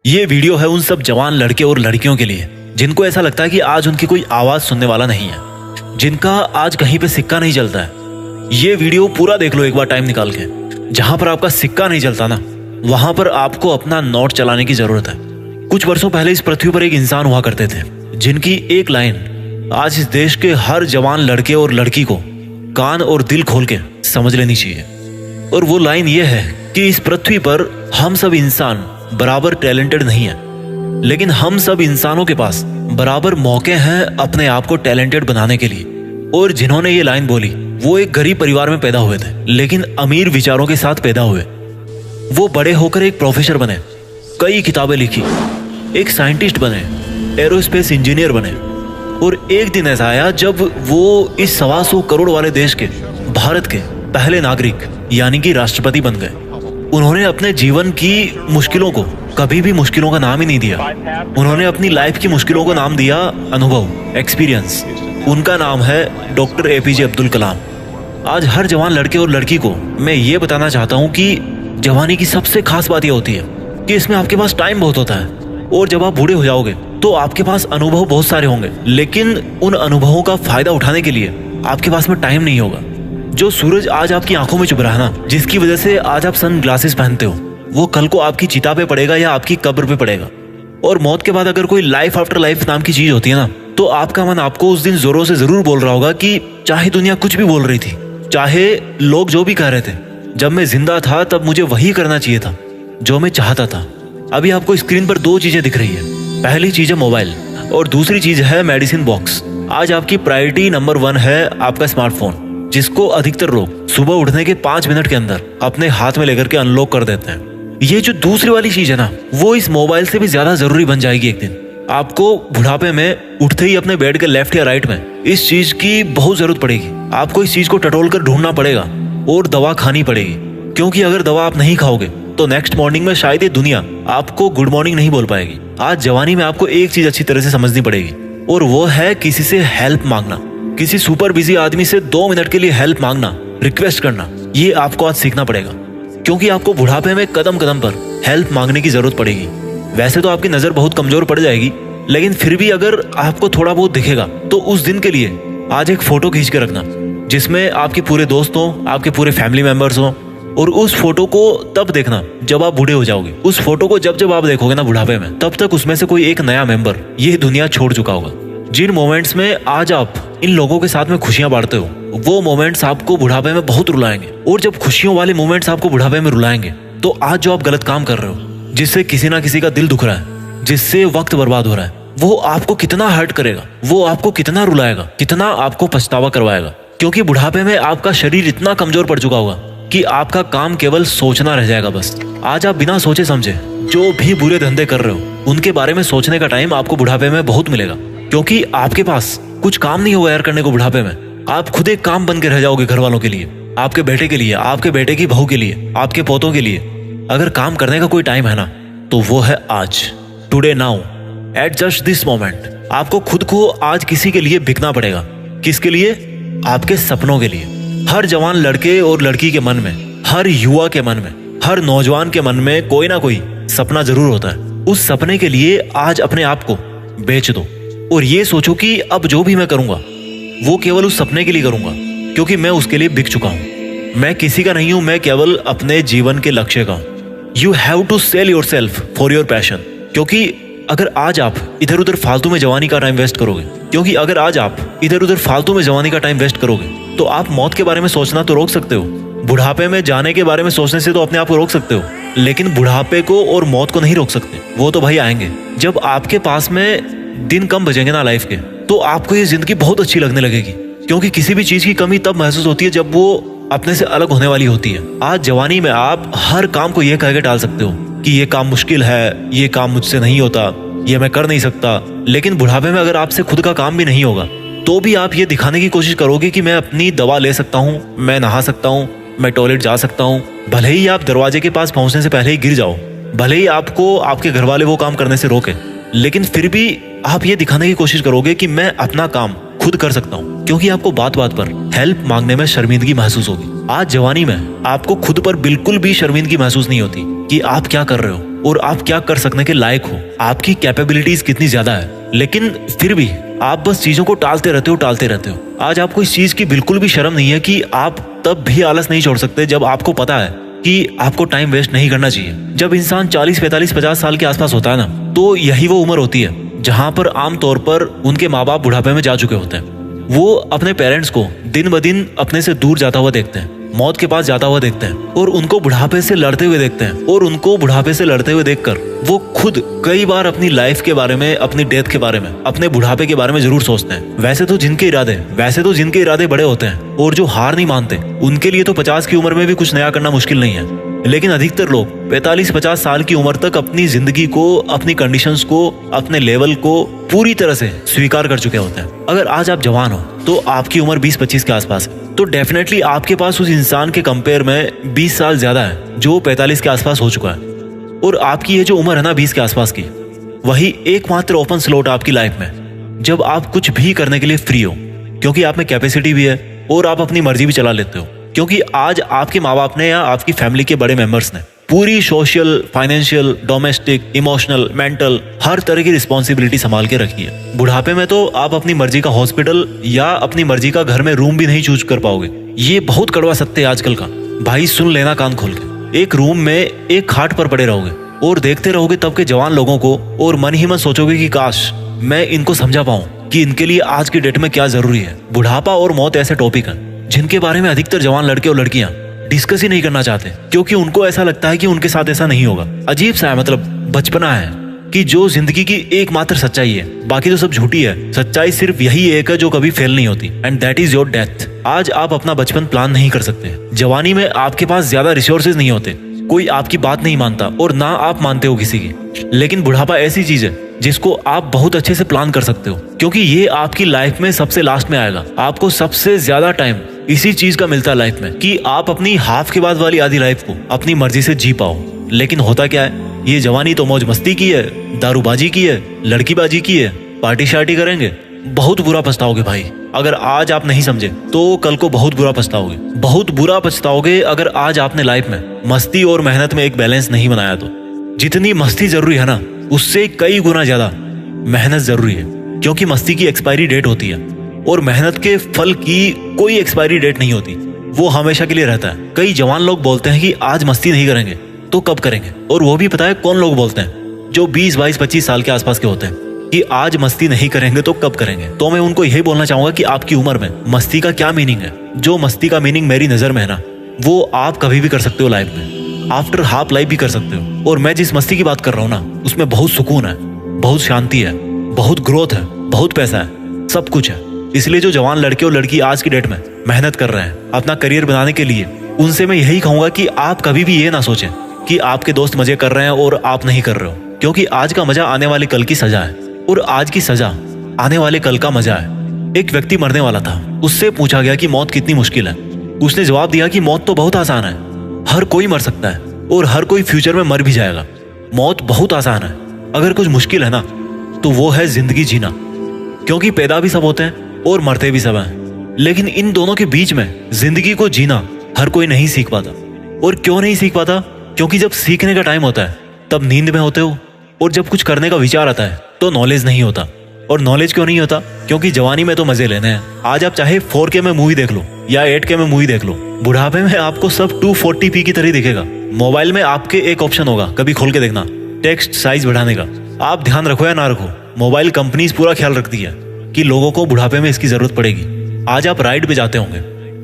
ये वीडियो है उन सब जवान लड़के और लड़कियों के लिए जिनको ऐसा लगता है कि आज उनकी कोई आवाज सुनने वाला नहीं है, जिनका आज कहीं पे सिक्का नहीं चलता है। ये वीडियो पूरा देख लो एक बार टाइम निकाल के। जहां पर आपका सिक्का नहीं चलता ना, वहां पर आपको अपना नोट चलाने की जरूरत है। कुछ वर्षों पहले इस पृथ्वी पर एक इंसान हुआ करते थे जिनकी एक लाइन आज इस देश के हर जवान लड़के और लड़की को कान और दिल खोल के समझ लेनी चाहिए। और वो लाइन ये है कि इस पृथ्वी पर हम सब इंसान बराबर टैलेंटेड नहीं है, लेकिन हम सब इंसानों के पास बराबर मौके हैं अपने आप को टैलेंटेड बनाने के लिए। और जिन्होंने ये लाइन बोली वो एक गरीब परिवार में पैदा हुए थे, लेकिन अमीर विचारों के साथ पैदा हुए। वो बड़े होकर एक प्रोफेसर बने, कई किताबें लिखी, एक साइंटिस्ट बने, एरोस्पेस इंजीनियर बने। और एक दिन ऐसा आया जब वो इस 125 करोड़ वाले देश के, भारत के पहले नागरिक यानी कि राष्ट्रपति बन गए। उन्होंने अपने जीवन की मुश्किलों को कभी भी मुश्किलों का नाम ही नहीं दिया। उन्होंने अपनी लाइफ की मुश्किलों को नाम दिया अनुभव, एक्सपीरियंस। उनका नाम है डॉक्टर एपीजे अब्दुल कलाम। आज हर जवान लड़के और लड़की को मैं ये बताना चाहता हूँ कि जवानी की सबसे खास बात यह होती है कि इसमें आपके पास टाइम बहुत होता है, और जब आप बूढ़े हो जाओगे तो आपके पास अनुभव बहुत सारे होंगे, लेकिन उन अनुभवों का फायदा उठाने के लिए आपके पास में टाइम नहीं होगा। जो सूरज आज आपकी आंखों में चुभ रहा है ना, जिसकी वजह से आज आप सन ग्लासेस पहनते हो, वो कल को आपकी चिता पे पड़ेगा या आपकी कब्र पे पड़ेगा। और मौत के बाद अगर कोई लाइफ आफ्टर लाइफ नाम की चीज होती है ना, तो आपका मन आपको उस दिन जोरों से जरूर बोल रहा होगा कि चाहे दुनिया कुछ भी बोल रही थी, चाहे लोग जो भी कह रहे थे, जब मैं जिंदा था तब मुझे वही करना चाहिए था जो मैं चाहता था। अभी आपको स्क्रीन पर दो चीजें दिख रही है। पहली चीज है मोबाइल और दूसरी चीज है मेडिसिन बॉक्स। आज आपकी प्रायोरिटी नंबर 1 है आपका स्मार्टफोन, जिसको अधिकतर लोग सुबह उठने के 5 मिनट के अंदर अपने हाथ में लेकर के अनलॉक कर देते हैं। ये जो दूसरी वाली चीज है ना, वो इस मोबाइल से भी ज्यादा जरूरी बन जाएगी एक दिन। आपको बुढ़ापे में उठते ही अपने बेड के लेफ्ट या राइट में इस चीज की बहुत जरूरत पड़ेगी। आपको इस चीज को टटोल कर ढूंढना पड़ेगा और दवा खानी पड़ेगी, क्योंकि अगर दवा आप नहीं खाओगे तो नेक्स्ट मॉर्निंग में शायद ये दुनिया आपको गुड मॉर्निंग नहीं बोल पाएगी। आज जवानी में आपको एक चीज अच्छी तरह से समझनी पड़ेगी, और वो है किसी से हेल्प मांगना। किसी सुपर बिजी आदमी से 2 मिनट के लिए हेल्प मांगना, रिक्वेस्ट करना, ये आपको आज सीखना पड़ेगा, क्योंकि आपको बुढ़ापे में कदम कदम पर हेल्प मांगने की जरूरत पड़ेगी। वैसे तो आपकी नजर बहुत कमजोर पड़ जाएगी, लेकिन फिर भी अगर आपको थोड़ा बहुत दिखेगा तो उस दिन के लिए आज एक फोटो खींच के रखना, जिसमें आपके पूरे दोस्त हो, आपके पूरे फैमिली मेंबर्स हो। और उस फोटो को तब देखना जब आप बूढ़े हो जाओगे। उस फोटो को जब जब आप देखोगे ना बुढ़ापे में, तब तक उसमें से कोई एक नया मेंबर ये दुनिया छोड़ चुका होगा। जिन मोमेंट्स में आज आप इन लोगों के साथ में खुशियां बांटते हो, वो मोमेंट्स आपको बुढ़ापे में बहुत रुलाएंगे। और जब खुशियों वाले मोमेंट्स आपको बुढ़ापे में रुलाएंगे, तो आज जो आप गलत काम कर रहे हो, जिससे किसी ना किसी का दिल दुख रहा है, जिससे वक्त बर्बाद हो रहा है, वो आपको कितना हर्ट करेगा, वो आपको कितना रुलाएगा, कितना आपको पछतावा करवाएगा। क्योंकि बुढ़ापे में आपका शरीर इतना कमजोर पड़ चुका होगा कि आपका काम केवल सोचना रह जाएगा बस। आज आप बिना सोचे समझे जो भी बुरे धंधे कर रहे हो, उनके बारे में सोचने का टाइम आपको बुढ़ापे में बहुत मिलेगा, क्योंकि आपके पास कुछ काम नहीं होगा यार करने को बुढ़ापे में। आप खुद एक काम बन के रह जाओगे घर वालों के लिए, आपके बेटे के लिए, आपके बेटे की बहू के लिए, आपके पोतों के लिए। अगर काम करने का कोई टाइम है ना, तो वो है आज, today, now, at just this moment. आपको खुद को आज किसी के लिए बिकना पड़ेगा। किसके लिए? आपके सपनों के लिए। हर जवान लड़के और लड़की के मन में, हर युवा के मन में, हर नौजवान के मन में कोई ना कोई सपना जरूर होता है। उस सपने के लिए आज अपने आप को बेच दो और ये सोचो कि अब जो भी मैं करूंगा वो केवल उस सपने के लिए करूंगा, क्योंकि मैं उसके लिए बिक चुका हूं। मैं किसी का नहीं हूं, मैं केवल अपने जीवन के लक्ष्य का हूं। You have to sell yourself for your passion. क्योंकि अगर आज आप इधर उधर फालतू में जवानी का टाइम वेस्ट करोगे, तो आप मौत के बारे में सोचना तो रोक सकते हो, बुढ़ापे में जाने के बारे में सोचने से तो अपने आप को रोक सकते हो, लेकिन बुढ़ापे को और मौत को नहीं रोक सकते। वो तो भाई आएंगे। जब आपके पास में दिन कम बचेंगे ना लाइफ के, तो आपको ये जिंदगी बहुत अच्छी लगने लगेगी, क्योंकि किसी भी चीज की कमी तब महसूस होती है जब वो अपने से अलग होने वाली होती है। आज जवानी में आप हर काम को ये कह के टाल सकते हो कि ये काम मुश्किल है, ये काम मुझसे नहीं होता, ये मैं कर नहीं सकता। लेकिन बुढ़ापे में अगर आपसे खुद का काम भी नहीं होगा, तो भी आप ये दिखाने की कोशिश करोगे कि मैं अपनी दवा ले सकता हूँ, मैं नहा सकता हूँ, मैं टॉयलेट जा सकता हूँ। भले ही आप दरवाजे के पास पहुंचने से पहले ही गिर जाओ, भले ही आपको आपके घर वाले वो काम करने से रोके, लेकिन फिर भी आप ये दिखाने की कोशिश करोगे कि मैं अपना काम खुद कर सकता हूँ, क्योंकि आपको बात बात पर हेल्प मांगने में शर्मिंदगी महसूस होगी। आज जवानी में आपको खुद पर बिल्कुल भी शर्मिंदगी महसूस नहीं होती कि आप क्या कर रहे हो, और आप क्या कर सकने के लायक हो, आपकी कैपेबिलिटीज कितनी ज्यादा है। लेकिन फिर भी आप बस चीजों को टालते रहते हो। आज आपको इस चीज की बिल्कुल भी शर्म नहीं है कि आप तब भी आलस नहीं छोड़ सकते जब आपको पता है कि आपको टाइम वेस्ट नहीं करना चाहिए। जब इंसान 40, 45, 50 साल के आसपास होता है ना, तो यही वो उम्र होती है जहां पर आमतौर पर उनके माँ बाप बुढ़ापे में जा चुके होते हैं। वो अपने पेरेंट्स को दिन ब दिन अपने से दूर जाता हुआ देखते हैं, मौत के पास जाता हुआ देखते हैं और उनको बुढ़ापे से लड़ते हुए देखते हैं। और उनको बुढ़ापे से लड़ते हुए देखकर वो खुद कई बार अपनी लाइफ के बारे में, अपनी डेथ के बारे में, अपने बुढ़ापे के बारे में जरूर सोचते हैं। वैसे तो जिनके इरादे बड़े होते हैं और जो हार नहीं मानते, उनके लिए तो 50 की उम्र में भी कुछ नया करना मुश्किल नहीं है। लेकिन अधिकतर लोग 45-50 साल की उम्र तक अपनी जिंदगी को, अपनी कंडीशंस को, अपने लेवल को पूरी तरह से स्वीकार कर चुके होते हैं। अगर आज आप जवान हो तो आपकी उम्र 20-25 के आसपास है, तो डेफिनेटली आपके पास उस इंसान के कंपेयर में 20 साल ज्यादा है जो 45 के आसपास हो चुका है। और आपकी ये जो उम्र है ना 20 के आसपास की, वही एकमात्र ओपन स्लॉट आपकी लाइफ में जब आप कुछ भी करने के लिए फ्री हो, क्योंकि आप में कैपेसिटी भी है और आप अपनी मर्जी भी चला लेते हो। क्योंकि आज आपके माँ बाप ने या आपकी फैमिली के बड़े मेंबर्स ने पूरी social, financial, domestic, emotional, mental हर तरह की रिस्पॉन्सिबिलिटी संभाल के रखी है। बुढ़ापे में तो आप अपनी मर्जी का हॉस्पिटल या अपनी मर्जी का घर में रूम भी नहीं चूज कर पाओगे। ये बहुत कड़वा सत्य है आजकल का। भाई सुन लेना कान खोल के, एक रूम में एक खाट पर पड़े रहोगे और देखते रहोगे तब के जवान लोगों को, और मन ही मन सोचोगे कि काश मैं इनको समझा पाऊं कि इनके लिए आज की डेट में क्या जरूरी है। बुढ़ापा और मौत ऐसे टॉपिक हैं जिनके बारे में अधिकतर जवान लड़के और लड़कियां डिस्कस ही नहीं करना चाहते, क्योंकि उनको ऐसा लगता है कि उनके साथ ऐसा नहीं होगा। अजीब सा है, मतलब बचपना है कि जो जिंदगी की एकमात्र सच्चाई है, बाकी तो सब झूठी है। सच्चाई सिर्फ यही एक है जो कभी फेल नहीं होती, and that is your death. आज आप अपना बचपन प्लान नहीं कर सकते। जवानी में आपके पास ज्यादा रिसोर्सेज नहीं होते, कोई आपकी बात नहीं मानता और ना आप मानते हो किसी की। लेकिन बुढ़ापा ऐसी चीज है जिसको आप बहुत अच्छे से प्लान कर सकते हो, क्योंकि ये आपकी लाइफ में सबसे लास्ट में आएगा। आपको सबसे ज्यादा टाइम इसी चीज का मिलता है लाइफ में कि आप अपनी हाफ के बाद वाली आधी लाइफ को अपनी मर्जी से जी पाओ। लेकिन होता क्या है, ये जवानी तो मौज मस्ती की है, दारूबाजी की है, लड़कीबाजी की है, पार्टी शार्टी करेंगे। बहुत बुरा पछताओगे भाई अगर आज आप नहीं समझे, तो कल को बहुत बुरा पछताओगे। बहुत बुरा पछताओगे अगर आज आपने लाइफ में मस्ती और मेहनत में एक बैलेंस नहीं बनाया तो। जितनी मस्ती जरूरी है ना, उससे कई गुना ज्यादा मेहनत जरूरी है, क्योंकि मस्ती की एक्सपायरी डेट होती है और मेहनत के फल की कोई एक्सपायरी डेट नहीं होती, वो हमेशा के लिए रहता है। कई जवान लोग बोलते हैं कि आज मस्ती नहीं करेंगे तो कब करेंगे, और वो भी पता है कौन लोग बोलते हैं, जो 20, 22, 25 साल के आसपास के होते हैं कि आज मस्ती नहीं करेंगे तो कब करेंगे। तो मैं उनको यही बोलना चाहूंगा कि आपकी उम्र में मस्ती का क्या मीनिंग है। जो मस्ती का मीनिंग मेरी नजर में है ना, वो आप कभी भी कर सकते हो लाइफ में, आफ्टर हाफ लाइफ भी कर सकते हो। और मैं जिस मस्ती की बात कर रहा हूँ ना, उसमें बहुत सुकून है, बहुत शांति है, बहुत ग्रोथ है, बहुत पैसा है, सब कुछ है। इसलिए जो जवान लड़के और लड़की आज की डेट में मेहनत कर रहे हैं अपना करियर बनाने के लिए, उनसे मैं यही कहूंगा कि आप कभी भी ये ना सोचें कि आपके दोस्त मजे कर रहे हैं और आप नहीं कर रहे हो, क्योंकि आज का मजा आने वाले कल की सजा है और आज की सजा आने वाले कल का मजा है। एक व्यक्ति मरने वाला था, उससे पूछा गया कि मौत कितनी मुश्किल है। उसने जवाब दिया कि मौत तो बहुत आसान है, हर कोई मर सकता है और हर कोई फ्यूचर में मर भी जाएगा। मौत बहुत आसान है, अगर कुछ मुश्किल है ना तो वो है जिंदगी जीना, क्योंकि पैदा भी सब होते हैं और मरते भी सब हैं। लेकिन इन दोनों के बीच में जिंदगी को जीना हर कोई नहीं सीख पाता। और क्यों नहीं सीख पाता? क्योंकि जब सीखने का टाइम होता है तब नींद में होते हो, और जब कुछ करने का विचार आता है तो नॉलेज नहीं होता। और नॉलेज क्यों नहीं होता? क्योंकि जवानी में तो मजे लेने हैं। आज आप चाहे 4K में मूवी देख लो या 8K में मूवी देख लो, बुढ़ापे में आपको सब 240p की तरह दिखेगा। मोबाइल में आपके एक ऑप्शन होगा, कभी खोल के देखना, टेक्स्ट साइज बढ़ाने का। आप ध्यान रखो या ना रखो, मोबाइल कंपनीज पूरा ख्याल रखती है कि लोगों को बुढ़ापे में इसकी जरूरत पड़ेगी। आज आप राइड पे जाते होंगे,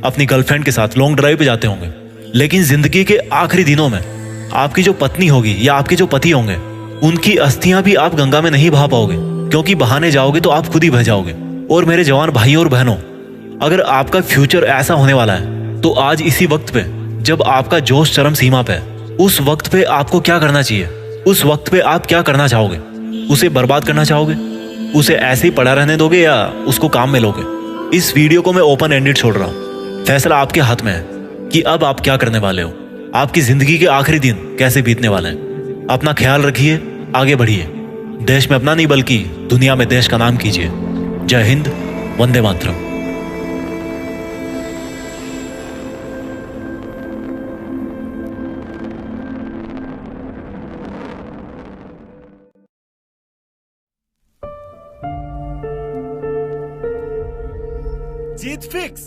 अपनी गर्लफ्रेंड के साथ लॉन्ग ड्राइव पे जाते होंगे, लेकिन जिंदगी के आखिरी दिनों में आपकी जो पत्नी होगी या आपके जो पति होंगे, उनकी अस्थियां भी आप गंगा में नहीं बहा पाओगे, क्योंकि बहाने जाओगे तो आप खुद ही बह जाओगे। और मेरे जवान भाइयों और बहनों, अगर आपका फ्यूचर ऐसा होने वाला है तो आज इसी वक्त पे, जब आपका जोश चरम सीमा पे है, उस वक्त पे आपको क्या करना चाहिए? उस वक्त पे आप क्या करना चाहोगे? उसे बर्बाद करना चाहोगे? उसे ऐसे ही पड़ा रहने दोगे या उसको काम में लोगे? इस वीडियो को मैं ओपन एंडेड छोड़ रहा हूँ, फैसला आपके हाथ में है कि अब आप क्या करने वाले हो, आपकी जिंदगी के आखिरी दिन कैसे बीतने वाले हैं। अपना ख्याल रखिए, आगे बढ़िए, देश में अपना नहीं बल्कि दुनिया में देश का नाम कीजिए। जय हिंद, वंदे मातरम। जीत फिक्स।